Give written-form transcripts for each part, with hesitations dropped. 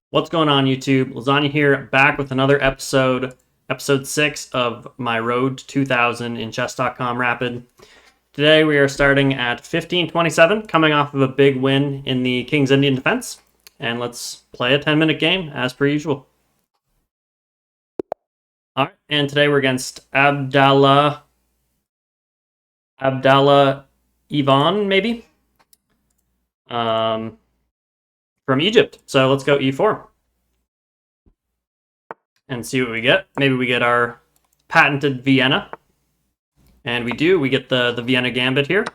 What's going on, YouTube? Lasagna here, back with another episode 6 of my Road to 2000 in Chess.com Rapid. Today we are starting at 1527, coming off of a big win in the King's Indian defense. And let's play a 10-minute game, as per usual. Alright, and today we're against Abdallah Ivan, maybe? From Egypt. So let's go e4 and see what we get. Maybe we get our patented Vienna. And we do. We get the Vienna gambit here.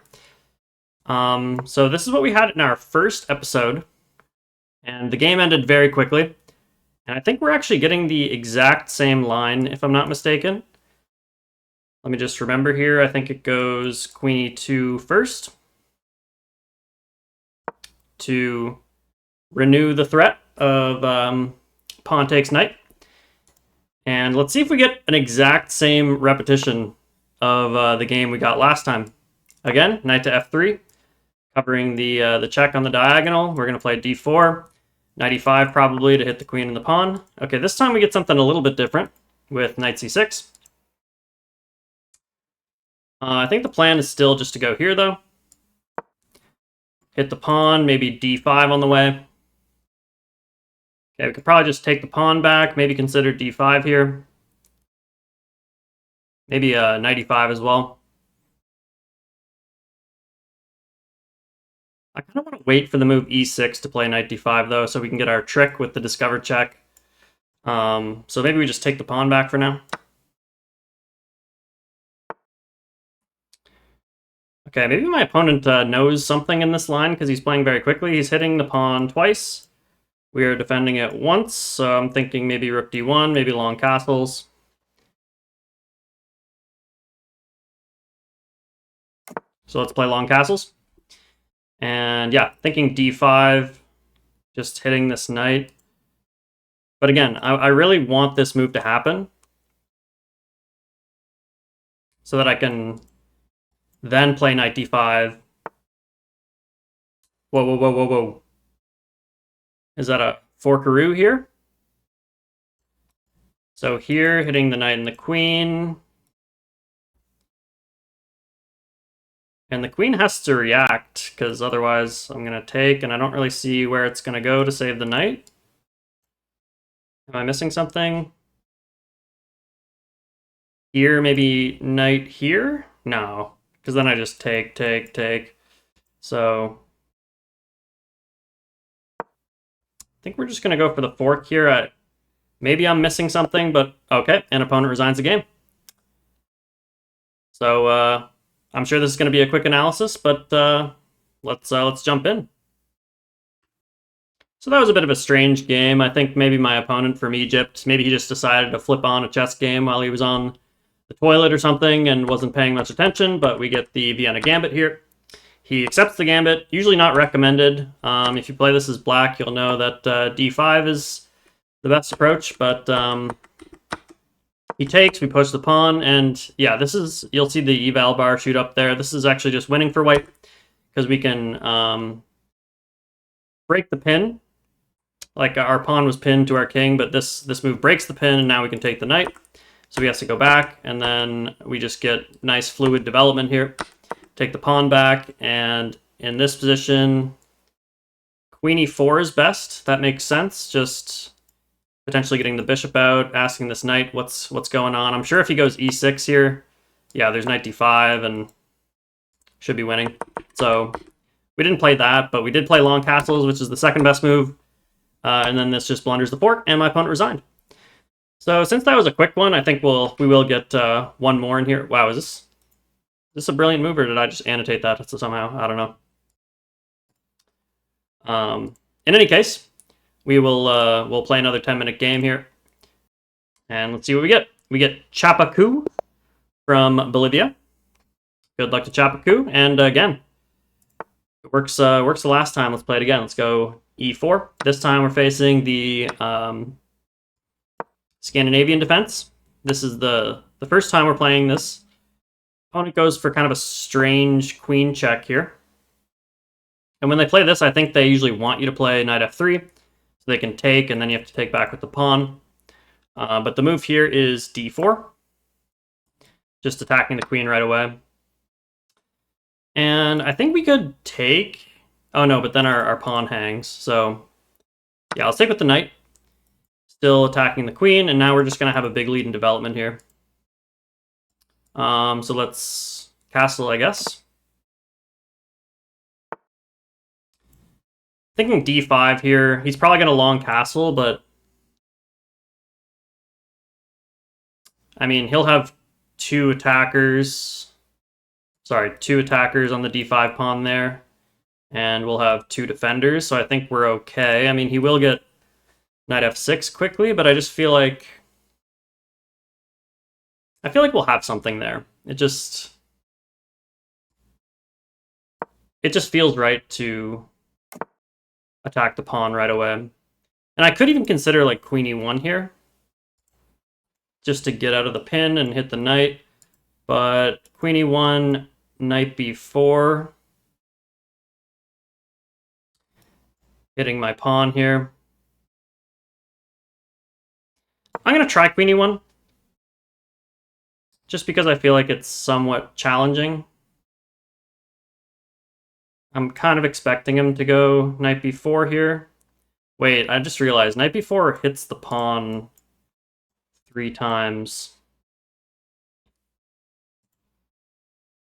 So this is what we had in our first episode. And the game ended very quickly. And I think we're actually getting the exact same line, if I'm not mistaken. Let me just remember here. I think it goes queen e2 first to renew the threat of pawn takes knight. And let's see if we get an exact same repetition of the game we got last time. Again, knight to f3, covering the check on the diagonal. We're going to play d4, knight e5 probably to hit the queen and the pawn. Okay, this time we get something a little bit different with knight c6. I think the plan is still just to go here, though. Hit the pawn, maybe d5 on the way. Okay, we could probably just take the pawn back, maybe consider d5 here. Maybe knight e5 as well. I kind of want to wait for the move e6 to play knight d5, though, so we can get our trick with the discovered check. So maybe we just take the pawn back for now. Okay, maybe my opponent knows something in this line because he's playing very quickly. He's hitting the pawn twice. We are defending it once, so I'm thinking maybe rook d1, maybe long castles. So let's play long castles. And yeah, thinking d5, just hitting this knight. But again, I really want this move to happen so that I can then play knight d5. Whoa, whoa, whoa, whoa, whoa. Is that a forkaroo here? So here, hitting the knight and the queen. And the queen has to react, because otherwise I'm going to take, and I don't really see where it's going to go to save the knight. Am I missing something? Here, maybe knight here? No, because then I just take. So I think we're just going to go for the fork here. Maybe I'm missing something, but okay. An opponent resigns the game. So I'm sure this is going to be a quick analysis, but let's jump in. So that was a bit of a strange game. I think maybe my opponent from Egypt, maybe he just decided to flip on a chess game while he was on the toilet or something and wasn't paying much attention, but we get the Vienna gambit here. He accepts the gambit, usually not recommended. If you play this as black, you'll know that d5 is the best approach, but he takes, we push the pawn, and yeah, this is, you'll see the eval bar shoot up there. This is actually just winning for white, because we can break the pin. Like our pawn was pinned to our king, but this move breaks the pin, and now we can take the knight. So he has to go back, and then we just get nice fluid development here. Take the pawn back, and in this position, queen e4 is best. That makes sense. Just potentially getting the bishop out, asking this knight what's going on. I'm sure if he goes e6 here, yeah, there's knight d5 and should be winning. So we didn't play that, but we did play long castles, which is the second best move. And then this just blunders the fork, and my opponent resigned. So since that was a quick one, I think we will get one more in here. Wow, is this a brilliant move, or did I just annotate that somehow? I don't know. In any case, we'll play another 10-minute game here, and let's see what we get. We get Chapacu from Bolivia. Good luck to Chapacu, and again, it works the last time. Let's play it again. Let's go e4. This time we're facing the Scandinavian defense. This is the first time we're playing this. Opponent goes for kind of a strange queen check here. And when they play this, I think they usually want you to play knight f3. So they can take, and then you have to take back with the pawn. But the move here is d4. Just attacking the queen right away. And I think we could take... Oh no, but then our pawn hangs. So yeah, I'll take with the knight. Still attacking the queen, and now we're just going to have a big lead in development here. So let's castle, I guess. Thinking d5 here. He's probably going to long castle, but... I mean, he'll have two attackers. Sorry, two attackers on the d5 pawn there. And we'll have two defenders, so I think we're okay. I mean, he will get knight f6 quickly, but I just feel like... I feel like we'll have something there. It just feels right to attack the pawn right away. And I could even consider like queen e1 here, just to get out of the pin and hit the knight. But queen e1, knight b4. Hitting my pawn here. I'm going to try queen e1. Just because I feel like it's somewhat challenging. I'm kind of expecting him to go knight b4 here. Wait, I just realized knight b4 hits the pawn 3 times.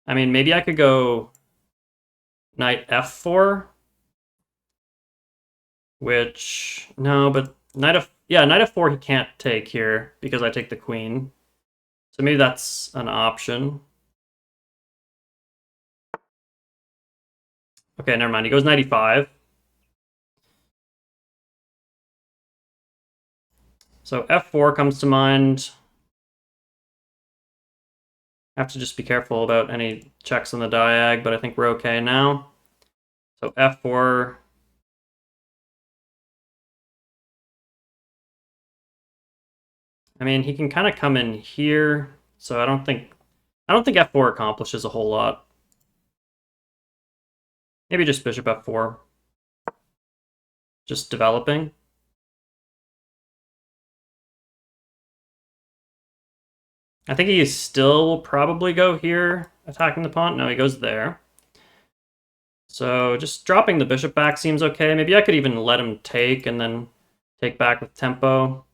I mean, maybe I could go knight f4. Which, no, but knight f4 he can't take here because I take the queen. So maybe that's an option. Okay, never mind. He goes knight e5. So f4 comes to mind. I have to just be careful about any checks on the diag, but I think we're okay now. So f4. I mean, he can kind of come in here, so I don't think f4 accomplishes a whole lot. Maybe just bishop f4. Just developing. I think he still will probably go here, attacking the pawn. No, he goes there. So just dropping the bishop back seems okay. Maybe I could even let him take and then take back with tempo.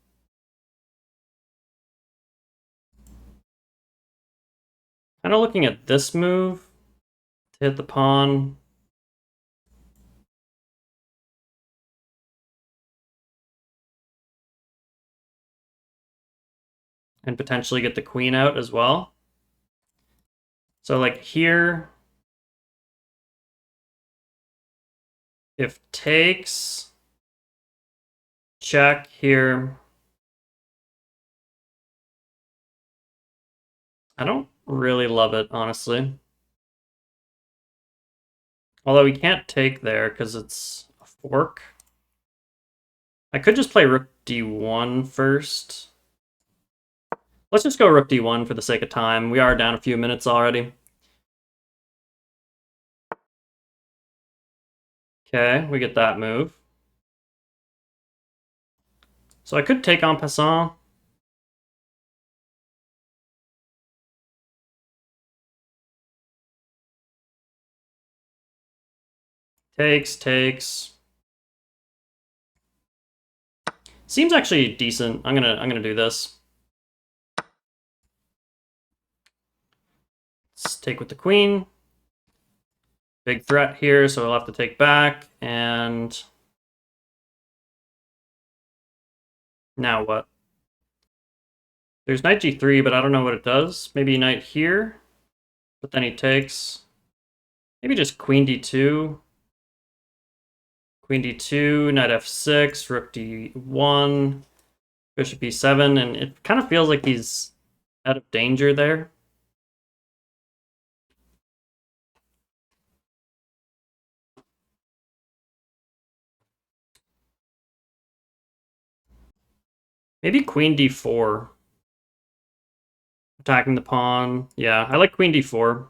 Kind of looking at this move to hit the pawn. And potentially get the queen out as well. So like here, if takes, check here. I don't really love it, honestly. Although we can't take there because it's a fork. I could just play rook d1 first. Let's just go rook d1 for the sake of time. We are down a few minutes already. Okay, we get that move. So I could take en passant. Takes. Seems actually decent. I'm gonna do this. Let's take with the queen. Big threat here, so we'll have to take back. And now what? There's knight g3, but I don't know what it does. Maybe knight here, but then he takes. Maybe just queen d2. Queen d2, knight f6, rook d1, bishop e7, and it kind of feels like he's out of danger there. Maybe queen d4. Attacking the pawn. Yeah, I like queen d4.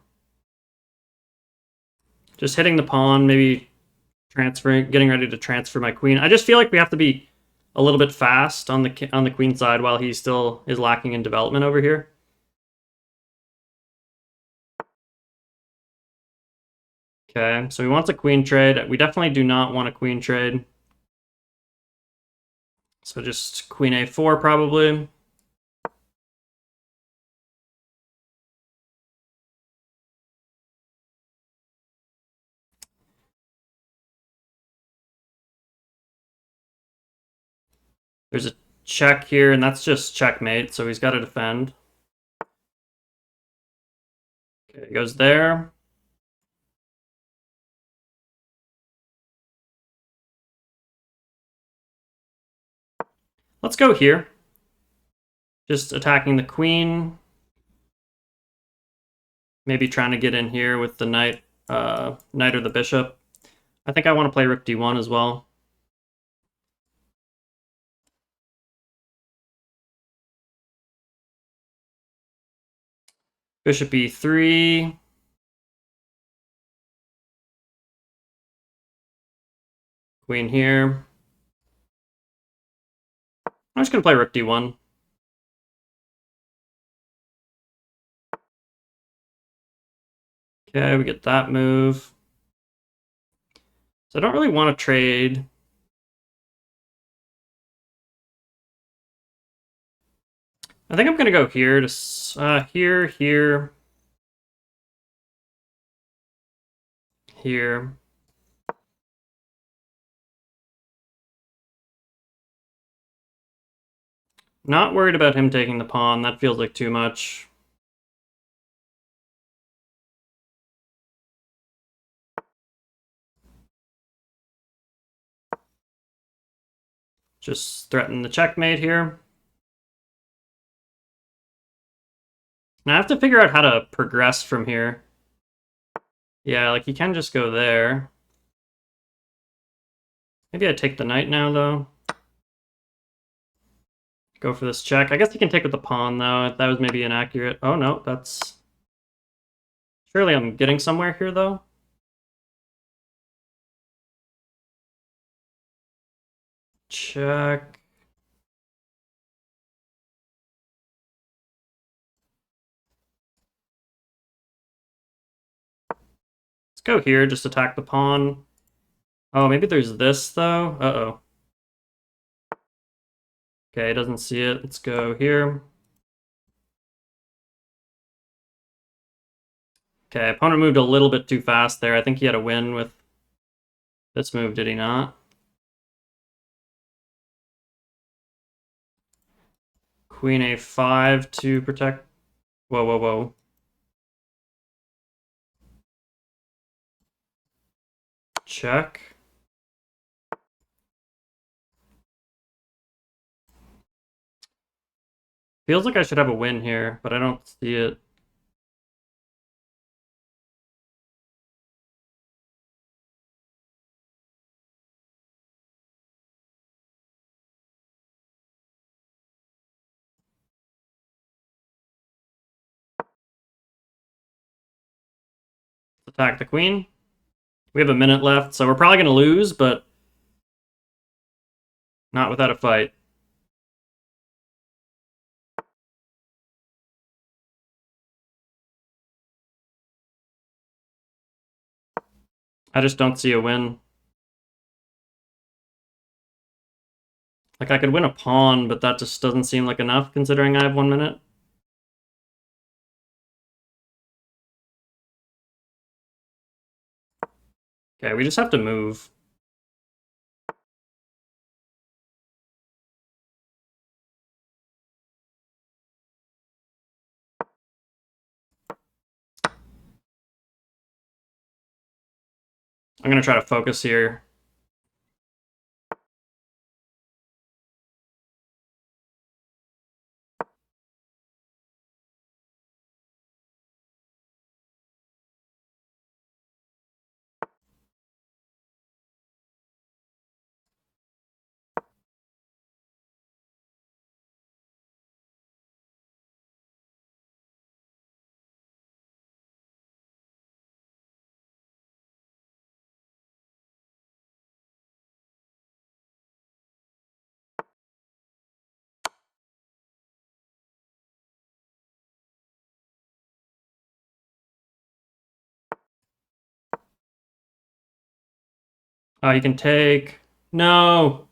Just hitting the pawn, maybe Transferring, getting ready to transfer my queen. I just feel like we have to be a little bit fast on the queen side while he still is lacking in development over here. Okay, so he wants a queen trade. We definitely do not want a queen trade. So just queen a4 probably. There's a check here, and that's just checkmate, so he's got to defend. Okay, he goes there. Let's go here. Just attacking the queen. Maybe trying to get in here with the knight, knight or the bishop. I think I want to play rook d1 as well. Bishop e3. Queen here. I'm just going to play rook d1. Okay, we get that move. So I don't really want to trade. I think I'm going to go here to here, here. Not worried about him taking the pawn. That feels like too much. Just threaten the checkmate here. Now I have to figure out how to progress from here. Yeah, like he can just go there. Maybe I take the knight now, though. Go for this check. I guess he can take with the pawn, though. That was maybe inaccurate. Oh, no, that's... Surely I'm getting somewhere here, though. Check. Let's go here, just attack the pawn. Oh, maybe there's this, though. Uh-oh. Okay, doesn't see it. Let's go here. Okay, opponent moved a little bit too fast there. I think he had a win with this move, did he not? Queen a5 to protect... Whoa, whoa, whoa. Check. Feels like I should have a win here, but I don't see it. Attack the queen. We have a minute left, so we're probably going to lose, but not without a fight. I just don't see a win. Like, I could win a pawn, but that just doesn't seem like enough, considering I have 1 minute. Okay, we just have to move. I'm going to try to focus here. Oh, you can take... No!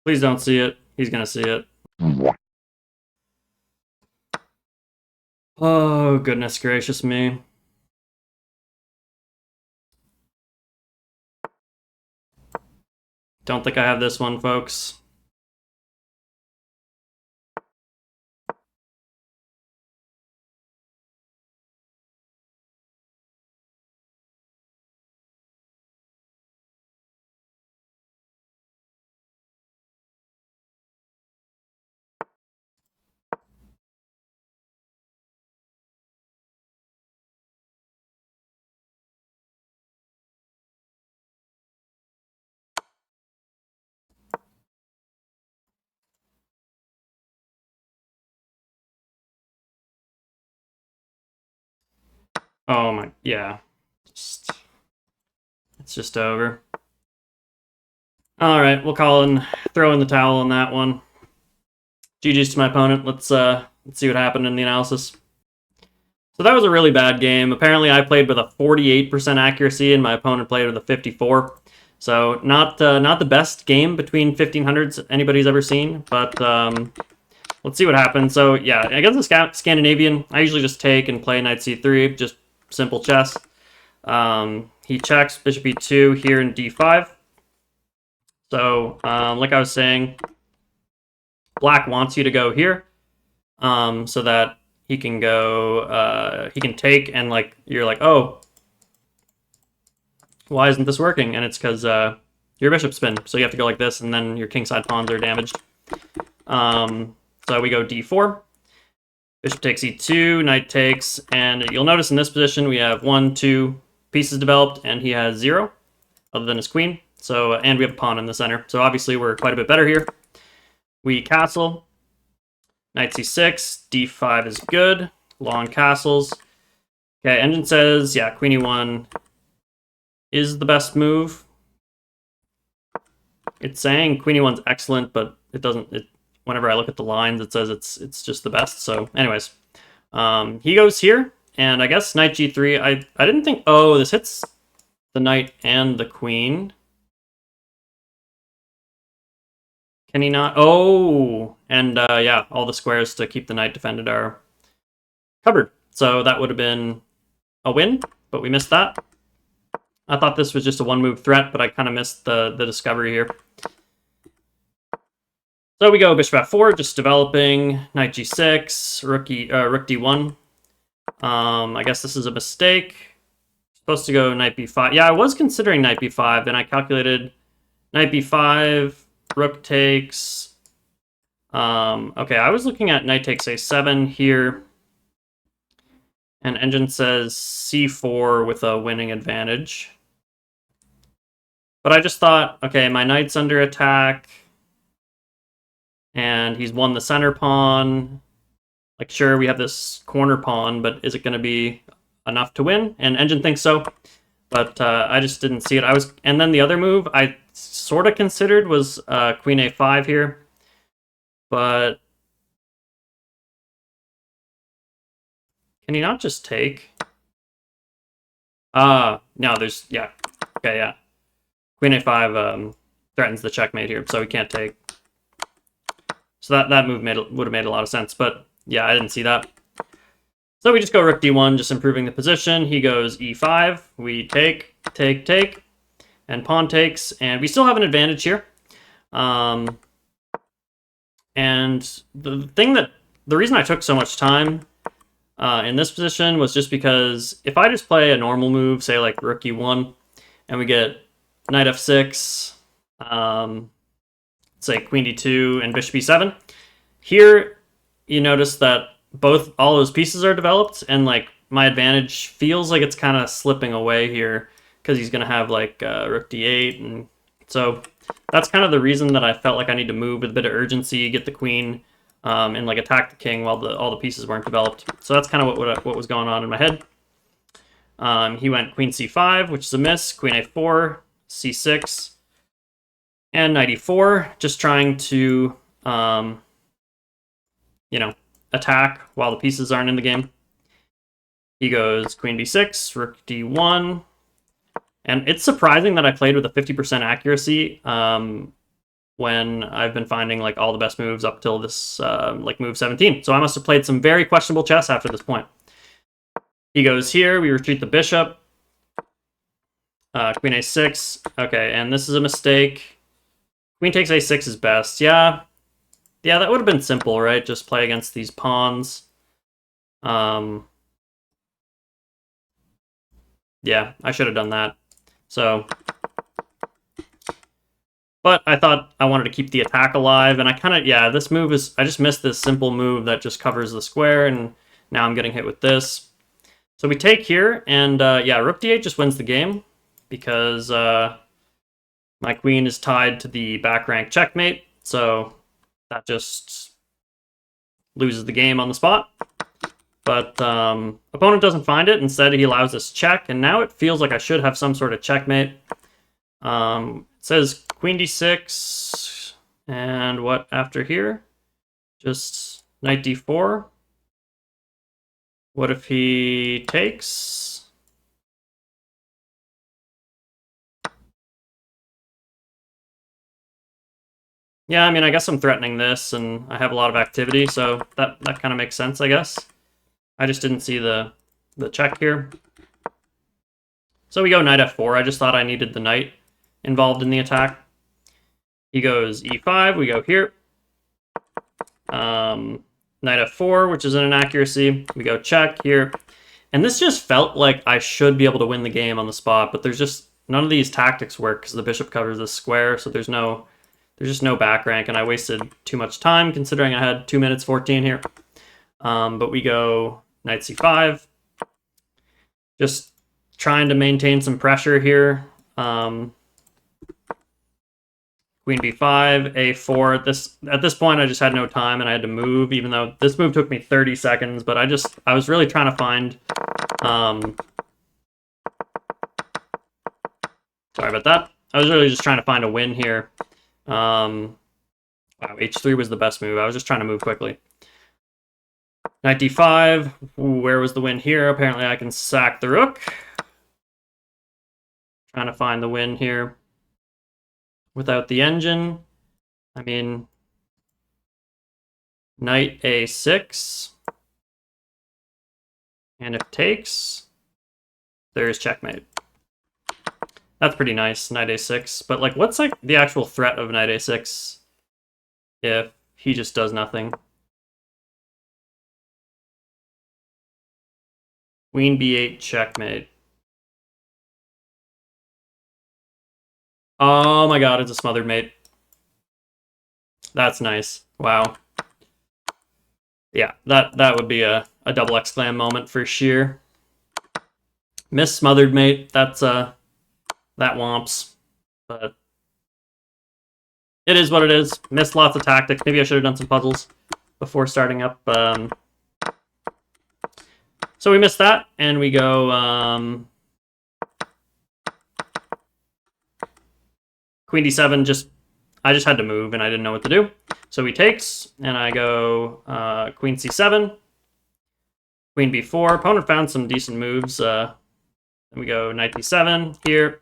Please don't see it. He's gonna see it. Oh, goodness gracious me. Don't think I have this one, folks. Oh my, yeah. It's just over. All right, we'll call and throw in the towel on that one. GG's to my opponent. Let's see what happened in the analysis. So that was a really bad game. Apparently, I played with a 48% accuracy, and my opponent played with a 54. So not the best game between 1500s anybody's ever seen, but let's see what happens. So yeah, against the Scandinavian, I usually just take and play knight c3, just simple chess. He checks bishop e2 here in d5. So like I was saying, black wants you to go here, so that he can go, he can take, and like you're like, oh, why isn't this working? And it's because your bishop's spin, so you have to go like this, and then your kingside pawns are damaged. So we go d4, bishop takes e2, knight takes, and you'll notice in this position we have 1, 2 pieces developed, and he has 0, other than his queen. So, and we have a pawn in the center, so obviously we're quite a bit better here. We castle, knight c6, d5 is good, long castles. Okay, engine says, yeah, queen e1 is the best move. It's saying queen e1's excellent, but it doesn't, whenever I look at the lines, it says it's just the best. So anyways, he goes here, and I guess knight g3, I didn't think, oh, this hits the knight and the queen. Can he not? Oh, and yeah, all the squares to keep the knight defended are covered. So that would have been a win, but we missed that. I thought this was just a one-move threat, but I kind of missed the discovery here. So we go bishop f4, just developing, knight g6, rook d1. I guess this is a mistake. Supposed to go knight b5. Yeah, I was considering knight b5, and I calculated knight b5, rook takes. Okay, I was looking at knight takes a7 here, and engine says c4 with a winning advantage. But I just thought, okay, my knight's under attack, and he's won the center pawn. Like, sure, we have this corner pawn, but is it going to be enough to win? And engine thinks so, but I just didn't see it. And then the other move I sort of considered was queen a5 here, but can he not just take? No, there's, yeah, okay, yeah. Queen a5 threatens the checkmate here, so he can't take. So that move would have made a lot of sense, but yeah, I didn't see that. So we just go rook d1, just improving the position. He goes e5, we take, and pawn takes, and we still have an advantage here. And the reason I took so much time in this position was just because if I just play a normal move, say like rook e1, and we get knight f6, say queen d2 and bishop e7. Here, you notice that all those pieces are developed, and like my advantage feels like it's kind of slipping away here because he's gonna have like rook d8, and so that's kind of the reason that I felt like I need to move with a bit of urgency, get the queen, and like attack the king while all the pieces weren't developed. So that's kind of what was going on in my head. He went queen c5, which is a miss, queen a4, c6, and knight e4, just trying to, you know, attack while the pieces aren't in the game. He goes queen b6, rook d1. And it's surprising that I played with a 50% accuracy when I've been finding like all the best moves up till this like move 17. So I must have played some very questionable chess after this point. He goes here, we retreat the bishop. Queen a6. Okay, and this is a mistake. Queen takes a6 is best. Yeah, that would have been simple, right? Just play against these pawns. Yeah, I should have done that. So, but I thought I wanted to keep the attack alive, and I kind of, yeah, this move is, I just missed this simple move that just covers the square, and now I'm getting hit with this. So we take here, and yeah, rook d8 just wins the game, because my queen is tied to the back rank checkmate, so that just loses the game on the spot. But opponent doesn't find it. Instead, he allows us check, and now it feels like I should have some sort of checkmate. It says queen d6, and what after here? Just knight d4. What if he takes? Yeah, I mean, I guess I'm threatening this, and I have a lot of activity, so that kind of makes sense, I guess. I just didn't see the check here. So we go knight f4. I just thought I needed the knight involved in the attack. He goes e5. We go here. Knight f4, which is an inaccuracy. We go check here. And this just felt like I should be able to win the game on the spot, but there's just none of these tactics work because the bishop covers the square, so there's just no back rank, and I wasted too much time considering I had 2 minutes 14 here. But we go knight c5, just trying to maintain some pressure here. Queen b5, a4. At this point, I just had no time and I had to move, even though this move took me 30 seconds. But I was really trying to find. Sorry about that. I was really just trying to find a win here. Wow, h3 was the best move. I was just trying to move quickly. Knight d5. Ooh, where was the win here? Apparently I can sack the rook. Trying to find the win here without the engine. I mean, knight a6. And if takes, there's checkmate. That's pretty nice, knight a6. But like, what's like the actual threat of knight a6 if he just does nothing? Queen b8 checkmate. Oh my god, it's a smothered mate. That's nice. Wow. Yeah, that would be a double exclam moment for sheer. Miss smothered mate. That's that womps. But it is what it is. Missed lots of tactics. Maybe I should have done some puzzles before starting up. So we missed that, and we go queen d7. I just had to move, and I didn't know what to do. So he takes, and I go queen c7, queen b4. Opponent found some decent moves. And we go knight d7 here,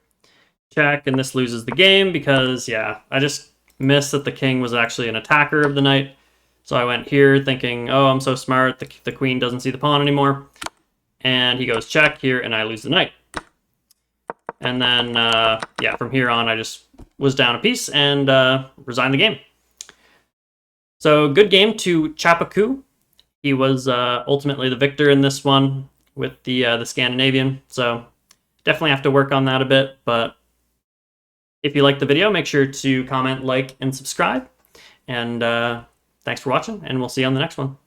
check, and this loses the game because, yeah, I just missed that the king was actually an attacker of the knight. So I went here thinking, oh, I'm so smart, the queen doesn't see the pawn anymore. And he goes check here, and I lose the knight. And then, yeah, from here on, I just was down a piece and resigned the game. So good game to Chapaku. He was ultimately the victor in this one with the Scandinavian. So definitely have to work on that a bit. But if you liked the video, make sure to comment, like, and subscribe. And thanks for watching, and we'll see you on the next one.